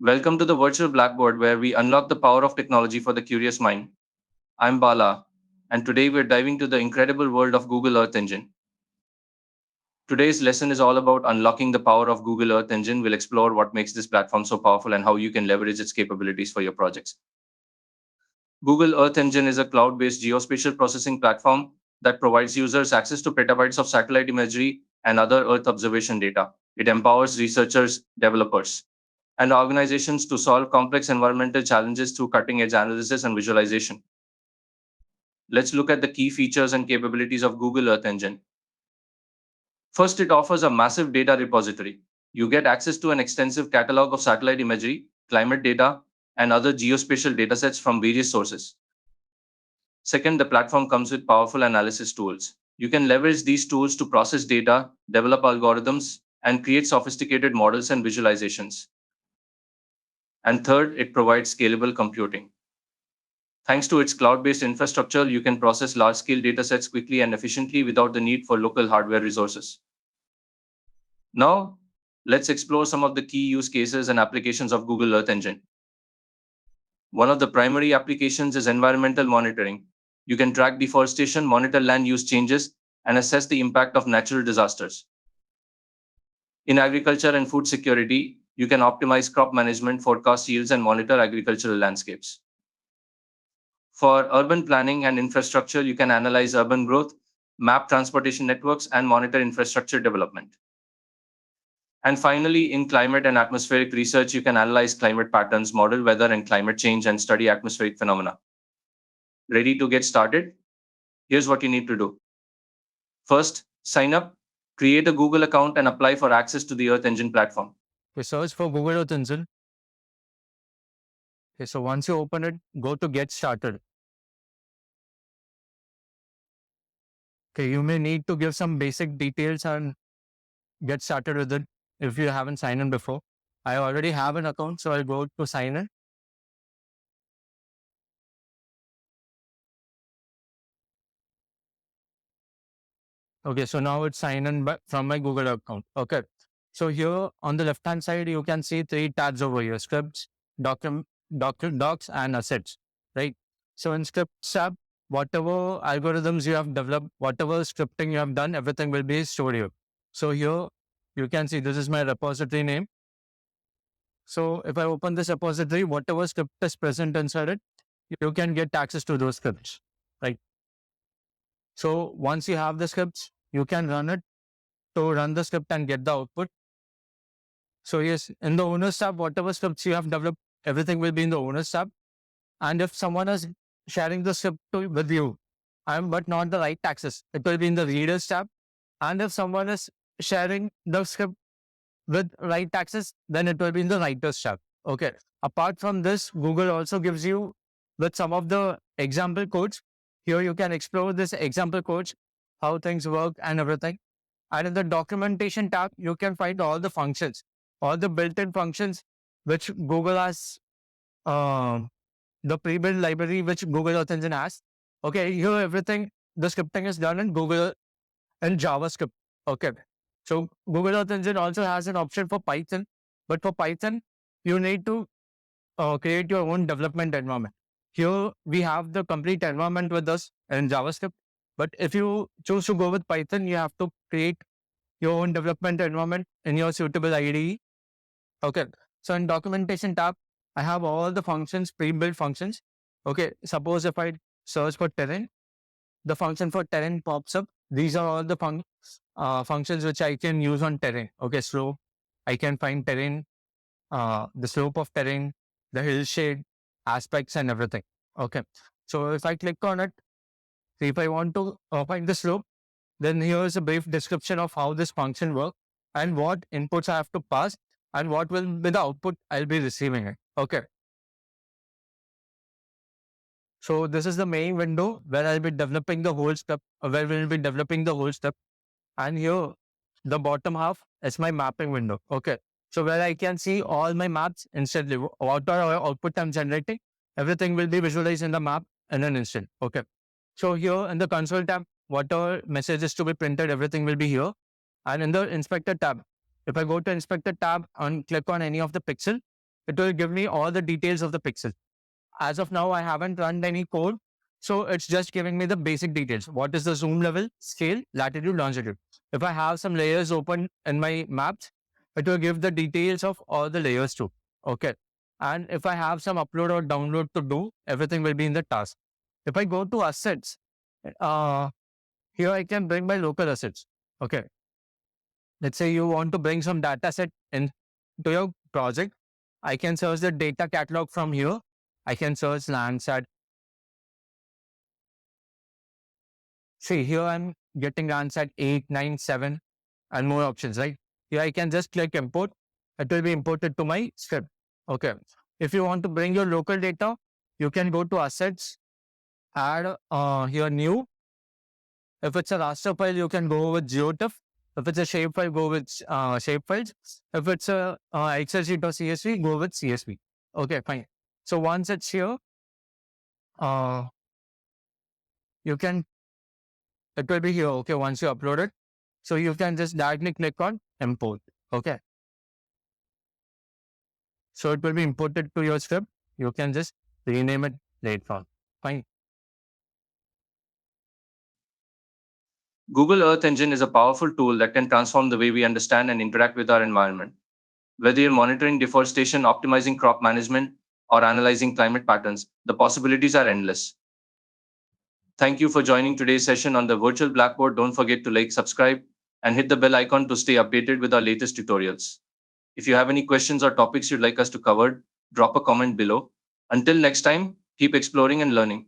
Welcome to the Virtual Blackboard, where we unlock the power of technology for the curious mind. I'm Bala, and today we're diving to the incredible world of Google Earth Engine. Today's lesson is all about unlocking the power of Google Earth Engine. We'll explore what makes this platform so powerful and how you can leverage its capabilities for your projects. Google Earth Engine is a cloud based geospatial processing platform that provides users access to petabytes of satellite imagery and other Earth observation data. It empowers researchers, developers, and organizations to solve complex environmental challenges through cutting edge analysis and visualization. Let's look at the key features and capabilities of Google Earth Engine. First, it offers a massive data repository. You get access to an extensive catalog of satellite imagery, climate data, and other geospatial datasets from various sources. Second, the platform comes with powerful analysis tools. You can leverage these tools to process data, develop algorithms, and create sophisticated models and visualizations. And third, it provides scalable computing. Thanks to its cloud based infrastructure, you can process large scale datasets quickly and efficiently without the need for local hardware resources. Now, let's explore some of the key use cases and applications of Google Earth Engine. One of the primary applications is environmental monitoring. You can track deforestation, monitor land use changes, and assess the impact of natural disasters. In agriculture and food security, you can optimize crop management, forecast yields, and monitor agricultural landscapes. For urban planning and infrastructure, you can analyze urban growth, map transportation networks, and monitor infrastructure development. And finally, in climate and atmospheric research, you can analyze climate patterns, model weather and climate change, and study atmospheric phenomena. Ready to get started? Here's what you need to do. First, sign up, create a Google account, and apply for access to the Earth Engine platform. You search for Google Earth Engine. Okay, so once you open it, go to Get Started. Okay, you may need to give some basic details and get started with it if you haven't signed in before. I already have an account, so I'll go to sign in. Okay, so now it's sign in from my Google account. Okay, so here on the left hand side, you can see three tabs over here: scripts, docs, and assets. Right. So in scripts tab, whatever algorithms you have developed, whatever scripting you have done, everything will be stored here. So here you can see this is my repository name. So if I open this repository, whatever script is present inside it, you can get access to those scripts. Right. So once you have the scripts, you can run it to run the script and get the output. So yes, in the owners tab, whatever scripts you have developed, everything will be in the owners tab. And if someone is sharing the script with you, but not the right access, it will be in the readers tab. And if someone is sharing the script with right access, then it will be in the writers tab. Okay. Apart from this, Google also gives you with some of the example codes. Here you can explore this example codes, how things work and everything. And in the documentation tab, you can find all the functions, all the built-in functions which Google has, the pre-built library which Google Earth Engine has. Okay, here everything, the scripting is done in Google and JavaScript. Okay, so Google Earth Engine also has an option for Python, but for Python, you need to create your own development environment. Here we have the complete environment with us in JavaScript, but if you choose to go with Python, you have to create your own development environment in your suitable IDE. Okay. So in documentation tab, I have all the functions, pre-built functions. Okay. Suppose if I search for terrain, the function for terrain pops up. These are all the functions which I can use on terrain. Okay. Slope. I can find terrain, the slope of terrain, the hill shade, aspects and everything. Okay. So if I click on it, if I want to find the slope, then here's a brief description of how this function works and what inputs I have to pass and what will be the output I'll be receiving it. Okay. So this is the main window where I'll be developing the whole step, where we'll be developing the whole step. And here, the bottom half is my mapping window. Okay. So where I can see all my maps instantly, whatever output I'm generating, everything will be visualized in the map in an instant. Okay. So here in the console tab, whatever messages to be printed, everything will be here. And in the inspector tab, if I go to inspector tab and click on any of the pixel, it will give me all the details of the pixel. As of now, I haven't run any code. So it's just giving me the basic details. What is the zoom level, scale, latitude, longitude. If I have some layers open in my maps, it will give the details of all the layers too. Okay. And if I have some upload or download to do, everything will be in the task. If I go to assets, uh, here I can bring my local assets. Okay. Let's say you want to bring some data set into your project. I can search the data catalog from here. I can search Landsat. See, here I'm getting Landsat 8, 9, 7, and more options, right? Here I can just click import. It will be imported to my script. Okay. If you want to bring your local data, you can go to assets, add here new. If it's a raster file, you can go with geotiff. If it's a shape file, go with shape files. If it's a Excel sheet or CSV, go with CSV. Okay, fine. So once it's here, uh, you can, it will be here. Okay, once you upload it. So you can just directly click on import. Okay. So it will be imported to your script. You can just rename it later on. Fine. Google Earth Engine is a powerful tool that can transform the way we understand and interact with our environment. Whether you're monitoring deforestation, optimizing crop management, or analyzing climate patterns, the possibilities are endless. Thank you for joining today's session on the Virtual Blackboard. Don't forget to like, subscribe, and hit the bell icon to stay updated with our latest tutorials. If you have any questions or topics you'd like us to cover, drop a comment below. Until next time, keep exploring and learning.